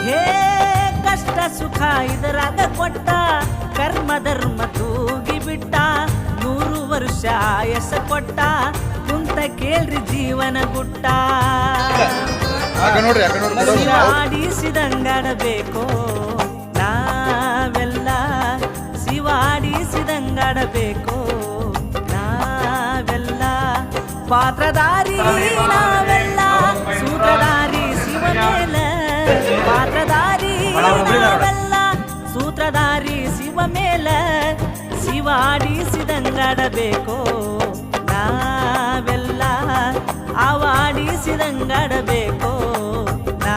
ಹೇ ಕಷ್ಟ ಸುಖ ಇದರಾಗ ಕೊಟ್ಟ ಕರ್ಮ ಧರ್ಮ ತೂಗಿ ಬಿಟ್ಟ 100 ವರ್ಷ ಆಯಸ ಕೊಟ್ಟ ಕುಂತ ಕೇಳ್ರಿ ಜೀವನ ಗುಟ್ಟ ಶಿವಾಡಿಸಿದಂಗಾಡಬೇಕು ನಾವೆಲ್ಲ ಶಿವಾಡಿಸಿದಂಗಾಡಬೇಕು ನಾವೆಲ್ಲ ಪಾತ್ರಧಾರಿ ನಾವೆಲ್ಲ ಸೂತ್ರಧಾರಿ ಶಿವ ಮೇಲ ಪಾತ್ರಧಾರಿ ನಾವೆಲ್ಲ ಸೂತ್ರಧಾರಿ ಶಿವ ಮೇಲ ಶಿವಾಡಿಸಿದಂಗಾಡಬೇಕು ನಾವೆಲ್ಲ ಆವಾಡಿಸಿದಂಗಾಡಬೇಕು ನಾ